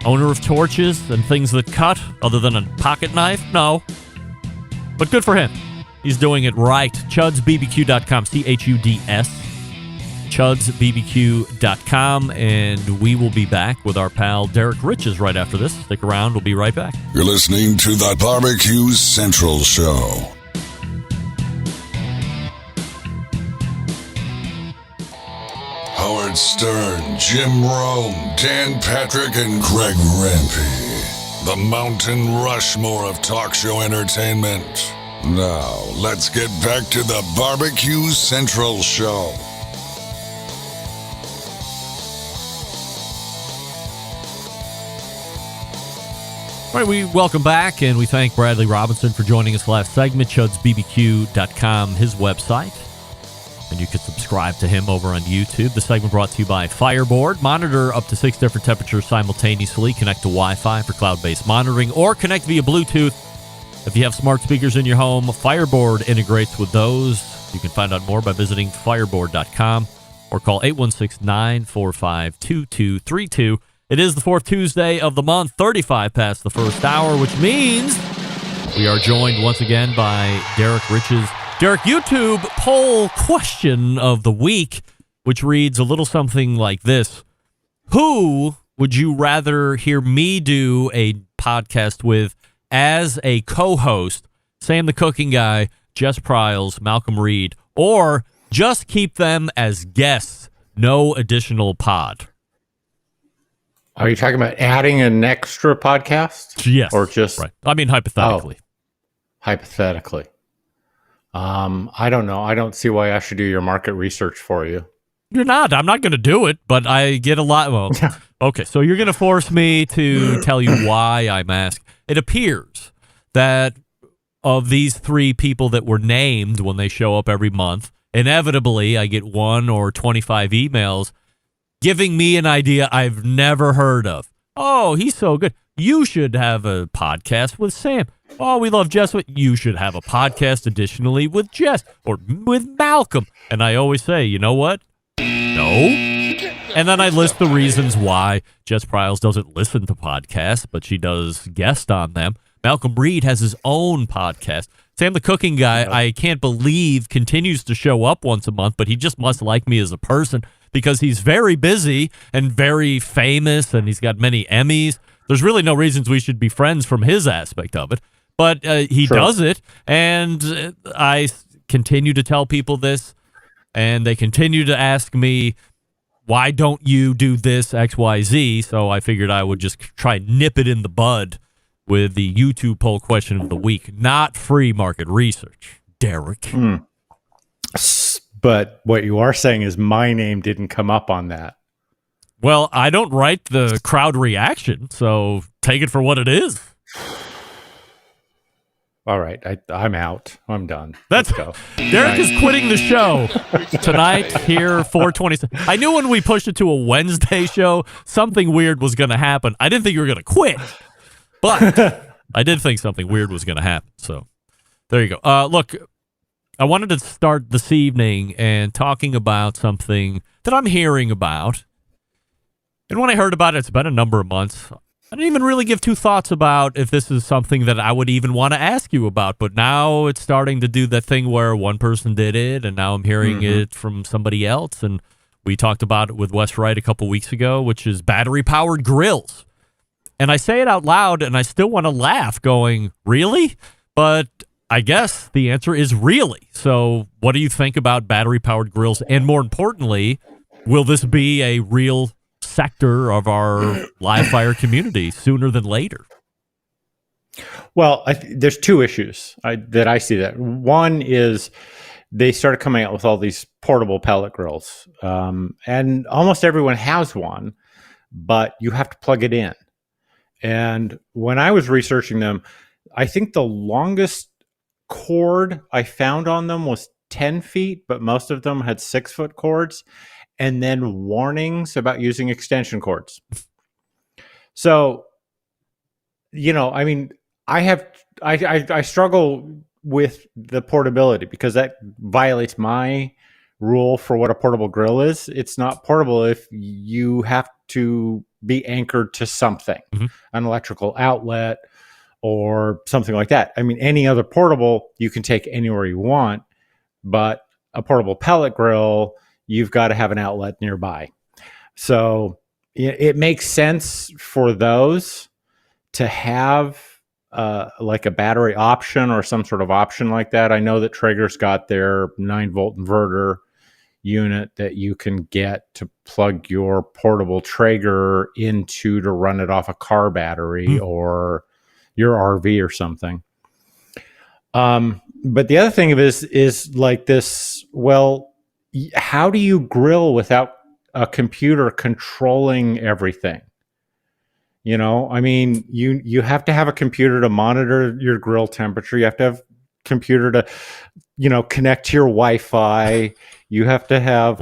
owner of torches and things that cut other than a pocket knife? No. But good for him. He's doing it right. ChudsBBQ.com. CHUDS. ChudsBBQ.com. And we will be back with our pal Derrick Riches right after this. Stick around. We'll be right back. You're listening to the Barbecue Central Show. Howard Stern, Jim Rome, Dan Patrick, and Greg Rempe. The Mountain Rushmore of talk show entertainment. Now, let's get back to the Barbecue Central Show. All right, we welcome back, and we thank Bradley Robinson for joining us last segment. ChudsBBQ.com, his website. And you can subscribe to him over on YouTube. The segment brought to you by Fireboard. Monitor up to 6 different temperatures simultaneously. Connect to Wi-Fi for cloud-based monitoring, or connect via Bluetooth. If you have smart speakers in your home, Fireboard integrates with those. You can find out more by visiting fireboard.com or call 816-945-2232. It is the 4th Tuesday of the month, 35 past the first hour, which means we are joined once again by Derrick Riches. Derrick, YouTube poll question of the week, which reads a little something like this. Who would you rather hear me do a podcast with as a co-host? Sam the Cooking Guy, Jess Pryles, Malcolm Reed, or just keep them as guests, no additional pod? Are you talking about adding an extra podcast? Yes. Or just... Right. I mean, hypothetically. Hypothetically. I don't know. I don't see why I should do your market research for you. You're not. I'm not going to do it, but I get a lot. Well, okay. So you're going to force me to tell you why I'm asked. It appears that of these 3 people that were named when they show up every month, inevitably I get 1 or 25 emails giving me an idea I've never heard of. Oh, he's so good. You should have a podcast with Sam. Oh, we love Jess. You should have a podcast additionally with Jess or with Malcolm. And I always say, you know what? No. And then I list the reasons why Jess Pryles doesn't listen to podcasts, but she does guest on them. Malcolm Reed has his own podcast. Sam the Cooking Guy, I can't believe, continues to show up once a month, but he just must like me as a person because he's very busy and very famous, and he's got many Emmys. There's really no reasons we should be friends from his aspect of it, but he does it, and I continue to tell people this, and they continue to ask me, why don't you do this, X, Y, Z? So I figured I would just try and nip it in the bud with the YouTube poll question of the week. Not free market research, Derrick. But what you are saying is my name didn't come up on that. Well, I don't write the crowd reaction, so take it for what it is. All right, I'm out. I'm done. Let's go. Derrick is quitting the show tonight here, 4:20. I knew when we pushed it to a Wednesday show, something weird was going to happen. I didn't think you were going to quit, but I did think something weird was going to happen. So there you go. Look, I wanted to start this evening and talking about something that I'm hearing about. And when I heard about it, it's been a number of months. I didn't even really give two thoughts about if this is something that I would even want to ask you about. But now it's starting to do that thing where one person did it, and now I'm hearing it from somebody else. And we talked about it with Wes Wright a couple weeks ago, which is battery-powered grills. And I say it out loud, and I still want to laugh, going, really? But I guess the answer is really. So what do you think about battery-powered grills? And more importantly, will this be a real sector of our live fire community sooner than later? Well, there's two issues that I see. That one is they started coming out with all these portable pellet grills, and almost everyone has one, but you have to plug it in. And when I was researching them, I think the longest cord I found on them was 10 feet, but most of them had 6-foot cords, and then warnings about using extension cords. So, I mean, I struggle with the portability because that violates my rule for what a portable grill is. It's not portable if you have to be anchored to something, an electrical outlet or something like that. I mean, any other portable you can take anywhere you want, but a portable pellet grill, you've got to have an outlet nearby. So it makes sense for those to have like a battery option or some sort of option like that. I know that Traeger's got their 9-volt inverter unit that you can get to plug your portable Traeger into to run it off a car battery or your RV or something. But the other thing of it is like this, well, how do you grill without a computer controlling everything? I mean, you have to have a computer to monitor your grill temperature. You have to have a computer to, connect to your Wi-Fi. You have to have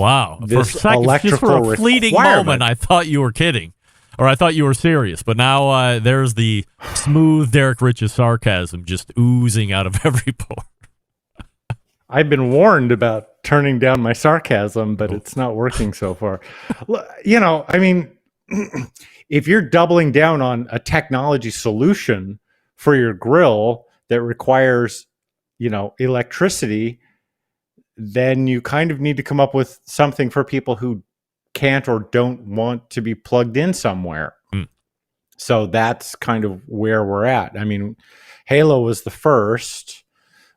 this electrical just for a fleeting moment, I thought you were kidding, or I thought you were serious. But now there's the smooth Derrick Rich's sarcasm just oozing out of every pore. I've been warned about turning down my sarcasm, but it's not working so far. I mean, if you're doubling down on a technology solution for your grill that requires, electricity, then you kind of need to come up with something for people who can't or don't want to be plugged in somewhere. So that's kind of where we're at. I mean, Halo was the first,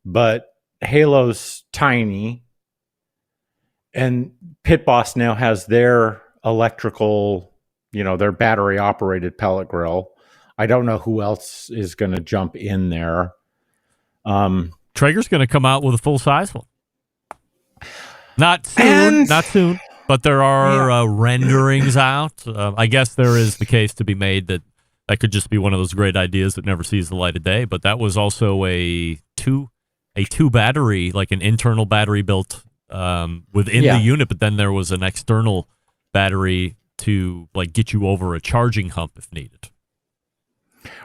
but Halo's tiny, and Pit Boss now has their electrical, their battery operated pellet grill. I don't know who else is going to jump in there. Traeger's going to come out with a full size one. Not soon, but there are renderings out. I guess there is the case to be made that could just be one of those great ideas that never sees the light of day. But that was also a two battery, like an internal battery built within the unit, but then there was an external battery to like get you over a charging hump if needed.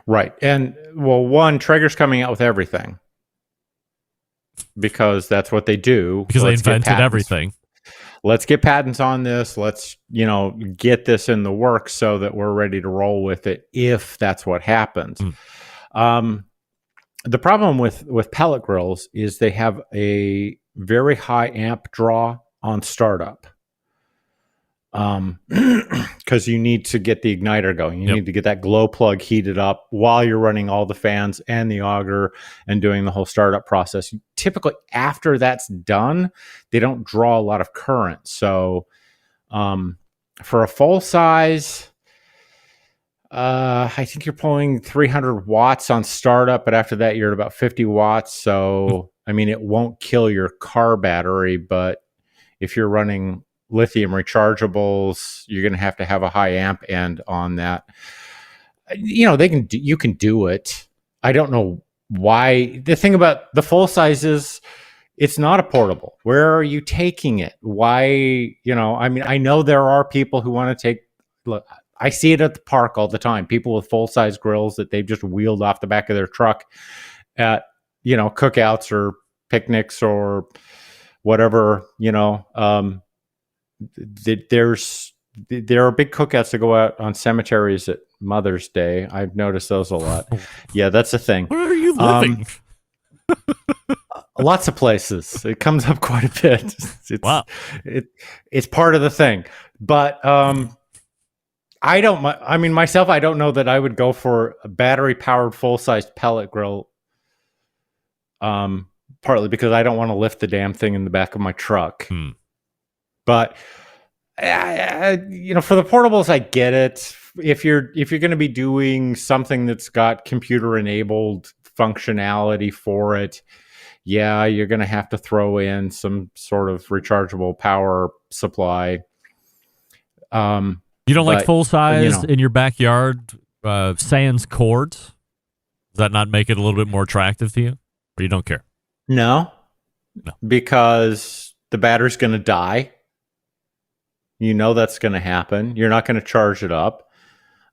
Right. And Traeger's coming out with everything because that's what they do. Because they invented everything. let's get patents on this. Let's, get this in the works so that we're ready to roll with it if that's what happens. The problem with pellet grills is they have a very high amp draw on startup. Because you need to get the igniter going. You need to get that glow plug heated up while you're running all the fans and the auger and doing the whole startup process. Typically, after that's done, they don't draw a lot of current. So, for a full size, I think you're pulling 300 watts on startup, but after that, you're at about 50 watts. So, I mean, it won't kill your car battery, but if you're running lithium rechargeables, you're going to have a high amp end on that. You can do it. I don't know why. The thing about the full size is it's not a portable. Where are you taking it? Why, I know there are people who want to look, I see it at the park all the time. People with full size grills that they've just wheeled off the back of their truck at, cookouts or picnics or whatever, there are big cookouts that go out on cemeteries at Mother's Day. I've noticed those a lot. Yeah, that's a thing. Where are you living? Lots of places. It comes up quite a bit. Wow. It's part of the thing. But I don't know that I would go for a battery powered full size pellet grill. Partly because I don't want to lift the damn thing in the back of my truck. But for the portables, I get it. If you're going to be doing something that's got computer enabled functionality for it, yeah, you're going to have to throw in some sort of rechargeable power supply. You don't like full size in your backyard sans cords? Does that not make it a little bit more attractive to you, or you don't care? No, because the battery's going to die. That's going to happen. You're not going to charge it up.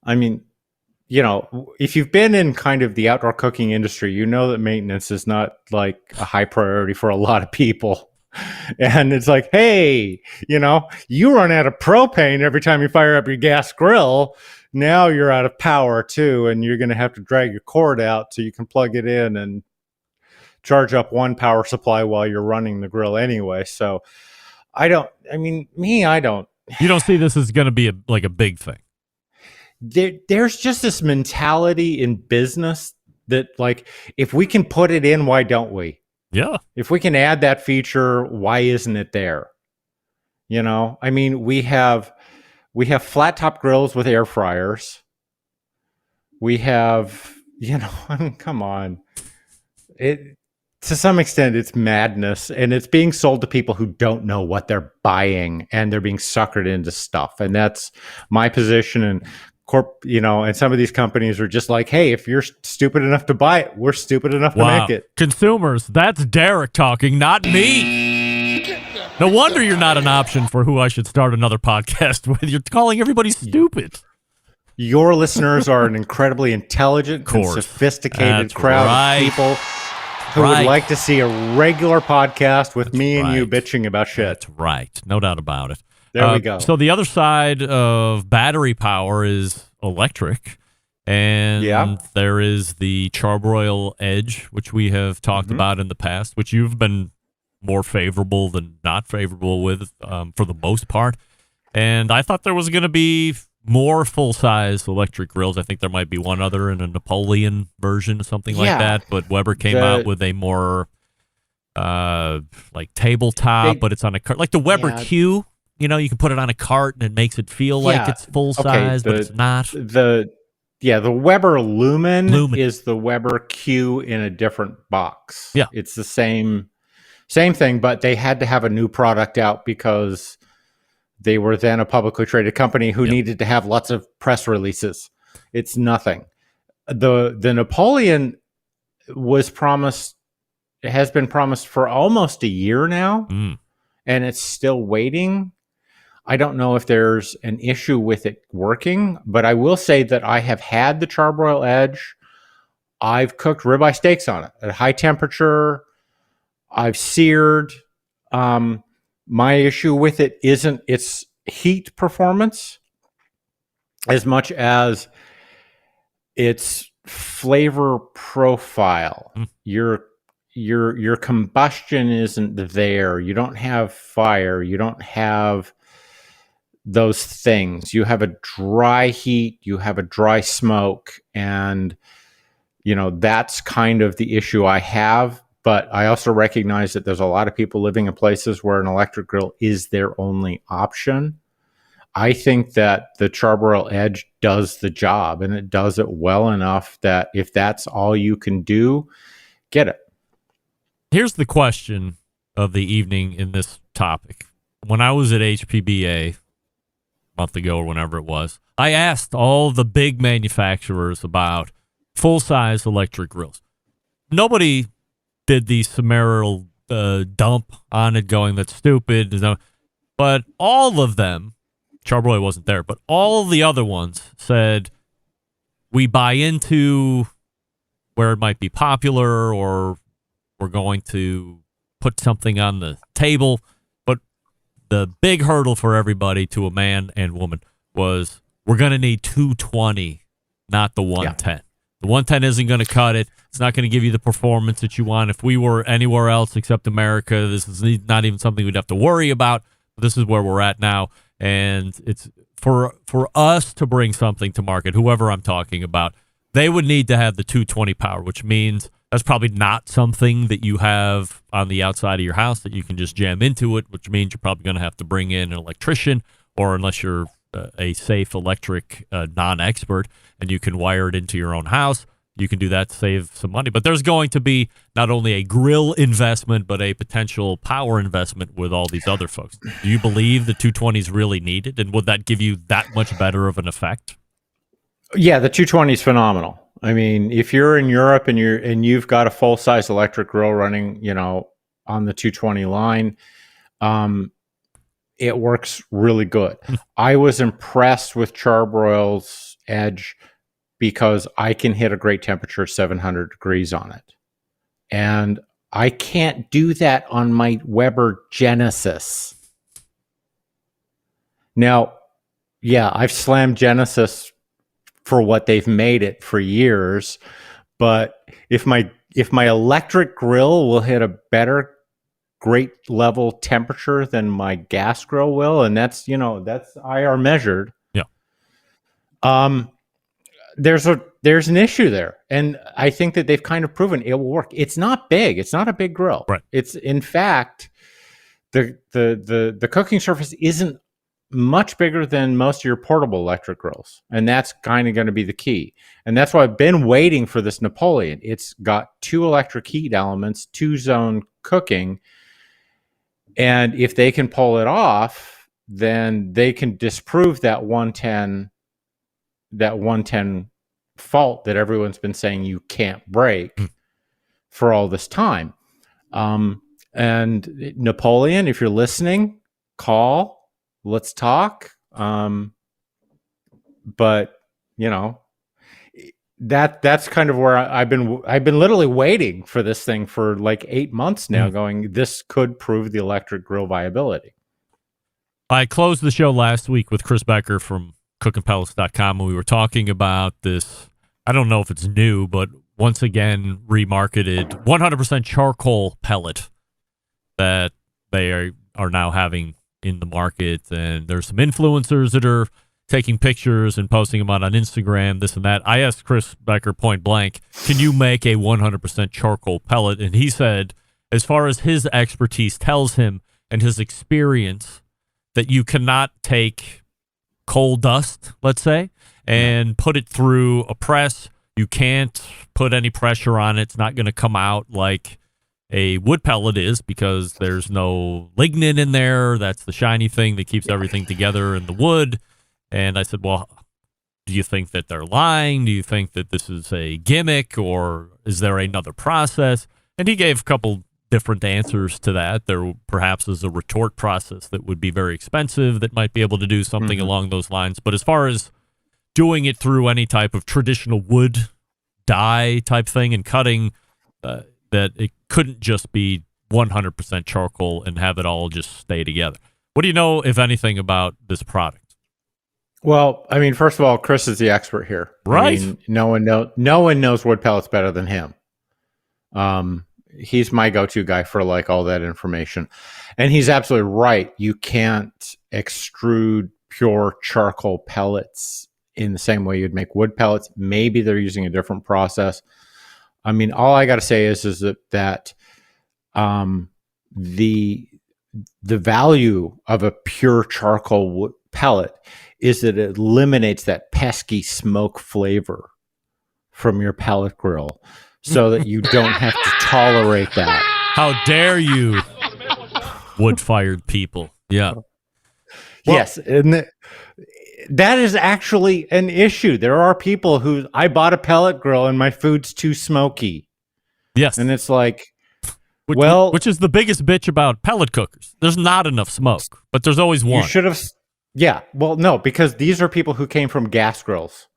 I mean, if you've been in kind of the outdoor cooking industry, you know that maintenance is not like a high priority for a lot of people. And it's like, hey, you run out of propane every time you fire up your gas grill. Now you're out of power too, and you're going to have to drag your cord out so you can plug it in and charge up one power supply while you're running the grill anyway. So I don't. You don't see this as going to be a big thing. There's just this mentality in business that, like, if we can put it in, why don't we? Yeah. If we can add that feature, why isn't it there? We have flat top grills with air fryers. We have, come on. To some extent, it's madness, and it's being sold to people who don't know what they're buying, and they're being suckered into stuff. And that's my position. And and some of these companies are just like, hey, if you're stupid enough to buy it, we're stupid enough to make it. Consumers, that's Derrick talking, not me. No wonder you're not an option for who I should start another podcast with. You're calling everybody stupid. Your listeners are an incredibly intelligent and sophisticated crowd of people who would like to see a regular podcast with me and you bitching about shit. That's right. No doubt about it. There we go. So the other side of battery power is electric. And there is the Charbroil Edge, which we have talked about in the past, which you've been more favorable than not favorable with for the most part. And I thought there was going to be more full-size electric grills. I think there might be one other in a Napoleon version, something like that. But Weber came out with a more like tabletop, but it's on a cart, like the Weber Q. You can put it on a cart and it makes it feel like it's full size, but it's not. The Weber Lumen is the Weber Q in a different box. Yeah, it's the same thing, but they had to have a new product out because they were then a publicly traded company who needed to have lots of press releases. It's nothing. The Napoleon has been promised for almost a year now, and it's still waiting. I don't know if there's an issue with it working, but I will say that I have had the Charbroil Edge. I've cooked ribeye steaks on it at high temperature. I've seared. My issue with it isn't its heat performance as much as its flavor profile. Your combustion isn't there. You don't have fire. You don't have those things. You have a dry heat. You have a dry smoke, and that's kind of the issue I have. But I also recognize that there's a lot of people living in places where an electric grill is their only option. I think that the Charbroil Edge does the job, and it does it well enough that if that's all you can do, get it. Here's the question of the evening in this topic. When I was at HPBA a month ago or whenever it was, I asked all the big manufacturers about full-size electric grills. Nobody did the summarial dump on it going, that's stupid. But all of them, Charbroil wasn't there, but all the other ones said, we buy into where it might be popular, or we're going to put something on the table. But the big hurdle for everybody, to a man and woman, was we're going to need 220, not the 110. Yeah. The 110 isn't going to cut it. It's not going to give you the performance that you want. If we were anywhere else except America, this is not even something we'd have to worry about. This is where we're at now. And it's for us to bring something to market, whoever I'm talking about, they would need to have the 220 power, which means that's probably not something that you have on the outside of your house that you can just jam into it, which means you're probably going to have to bring in an electrician, or unless you're a safe electric non-expert and you can wire it into your own house, you can do that to save some money. But there's going to be not only a grill investment, but a potential power investment with all these other folks. Do you believe the 220 is really needed, and would that give you that much better of an effect? Yeah, the 220 is phenomenal. I mean, if you're in Europe and you've got a full-size electric grill running, on the 220 line, it works really good. I was impressed with Charbroil's Edge because I can hit a great temperature, 700 degrees on it. And I can't do that on my Weber Genesis. Now, yeah, I've slammed Genesis for what they've made it for years, but if my electric grill will hit a better great level temperature than my gas grill will, and that's IR measured. Yeah. There's an issue there, and I think that they've kind of proven it will work. It's not big. It's not a big grill. Right. It's, in fact, the cooking surface isn't much bigger than most of your portable electric grills, and that's kind of going to be the key. And that's why I've been waiting for this Napoleon. It's got 2 electric heat elements, 2-zone cooking, and if they can pull it off, then they can disprove that 110 fault that everyone's been saying you can't break for all this time. And Napoleon, if you're listening, call, let's talk. But that's kind of where I've been literally waiting for this thing for like 8 months now, going, this could prove the electric grill viability. I closed the show last week with Chris Becker from cookingpellets.com, and we were talking about this. I don't know if it's new, but once again remarketed 100% charcoal pellet that they are now having in the market. And there's some influencers that are taking pictures and posting them out on Instagram, this and that. I asked Chris Becker point blank, can you make a 100% charcoal pellet? And he said, as far as his expertise tells him and his experience, that you cannot take coal dust, let's say, and put it through a press. You can't put any pressure on it. It's not going to come out like a wood pellet is, because there's no lignin in there. That's the shiny thing that keeps everything together in the wood. And I said, well, do you think that they're lying? Do you think that this is a gimmick, or is there another process? And he gave a couple different answers to that. There perhaps is a retort process that would be very expensive that might be able to do something along those lines. But as far as doing it through any type of traditional wood dye type thing and cutting, that it couldn't just be 100% charcoal and have it all just stay together. What do you know, if anything, about this product? Well, I mean, first of all, Chris is the expert here. Right. I mean, no one knows wood pellets better than him. He's my go-to guy for like all that information. And he's absolutely right. You can't extrude pure charcoal pellets in the same way you'd make wood pellets. Maybe they're using a different process. I mean, all I got to say is that the value of a pure charcoal wood pellet is that it eliminates that pesky smoke flavor from your pellet grill so that you don't have to tolerate that. How dare you, wood-fired people. Yeah. Yes, and that is actually an issue. There are people who, I bought a pellet grill and my food's too smoky. Yes. And it's like, which is the biggest bitch about pellet cookers. There's not enough smoke, but there's always one. You should have, yeah. Well, no, because these are people who came from gas grills.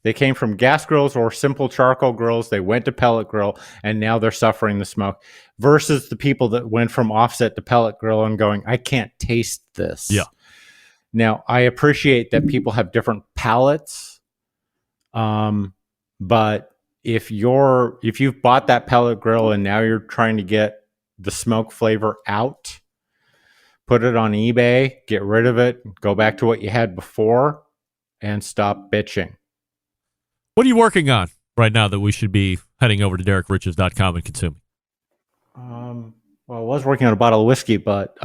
They came from gas grills or simple charcoal grills. They went to pellet grill, and now they're suffering the smoke. Versus the people that went from offset to pellet grill and going, I can't taste this. Yeah. Now, I appreciate that people have different palates, but if you've bought that pellet grill and now you're trying to get the smoke flavor out, put it on eBay, get rid of it, go back to what you had before, and stop bitching. What are you working on right now that we should be heading over to DerrickRiches.com and consuming? Well, I was working on a bottle of whiskey, but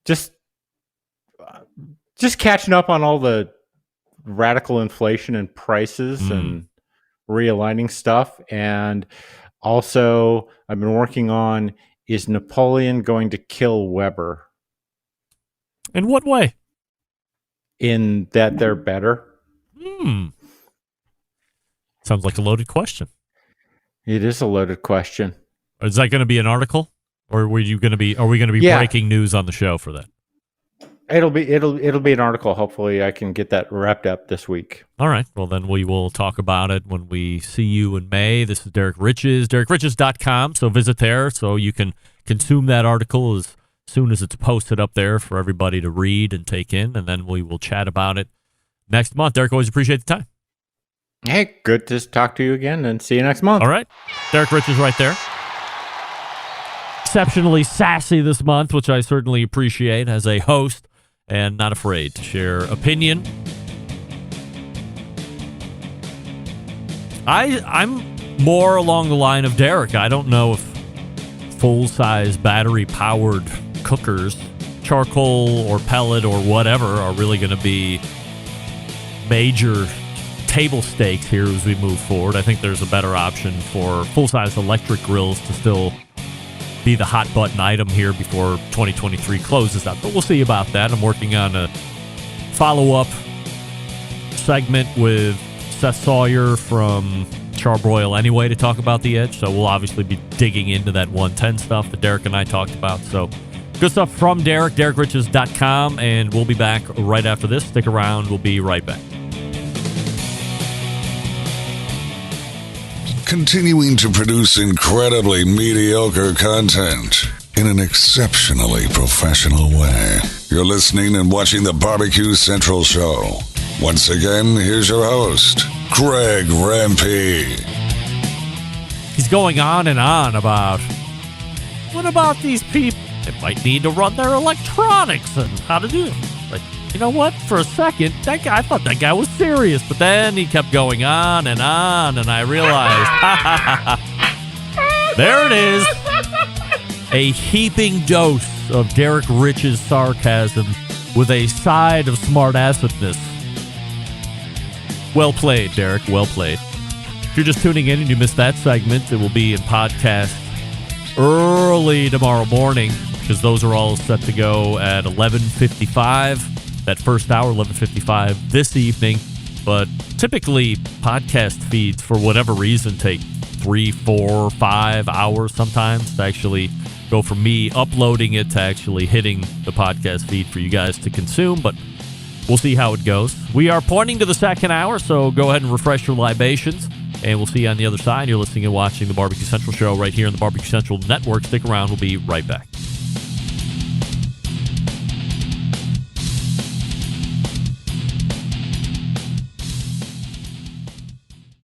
just catching up on all the radical inflation and prices and realigning stuff. And also, I've been working on, is Napoleon going to kill Weber? In what way? In that they're better. Sounds like a loaded question. It is a loaded question. Is that going to be an article, or are we going to be breaking news on the show for that? It'll be an article. Hopefully I can get that wrapped up this week. All right. Well, then we will talk about it when we see you in May. This is Derrick Riches, DerrickRiches.com. So visit there so you can consume that article as soon as it's posted up there for everybody to read and take in. And then we will chat about it next month. Derrick, always appreciate the time. Hey, good to talk to you again, and see you next month. All right. Derrick Riches right there. Exceptionally sassy this month, which I certainly appreciate as a host, and not afraid to share opinion. I'm more along the line of Derrick. I don't know if full-size battery-powered cookers, charcoal or pellet or whatever, are really going to be major table stakes here as we move forward. I think there's a better option for full-size electric grills to still be the hot button item here before 2023 closes out. But we'll see about that. I'm working on a follow-up segment with Seth Sawyer from Charbroil anyway to talk about the Edge. So we'll obviously be digging into that 110 stuff that Derrick and I talked about. So good stuff from Derrick, DerrickRiches.com, and we'll be back right after this. Stick around. We'll be right back. Continuing to produce incredibly mediocre content in an exceptionally professional way. You're listening and watching the Barbecue Central Show. Once again, here's your host, Greg Rempe. He's going on and on about, what about these people? They might need to run their electronics and how to do it. Like, you know what? For a second, I thought that guy was serious, but then he kept going on, and I realized, there it is. A heaping dose of Derrick Riches sarcasm with a side of smart-assedness. Well played, Derrick. Well played. If you're just tuning in and you missed that segment, it will be in podcast early tomorrow morning, because those are all set to go at 11:55. That first hour, 11:55 this evening. But typically, podcast feeds, for whatever reason, take 3, 4, 5 hours sometimes to actually go from me uploading it to actually hitting the podcast feed for you guys to consume. But we'll see how it goes. We are pointing to the second hour, so go ahead and refresh your libations. And we'll see you on the other side. You're listening and watching the Barbecue Central show right here on the Barbecue Central Network. Stick around. We'll be right back.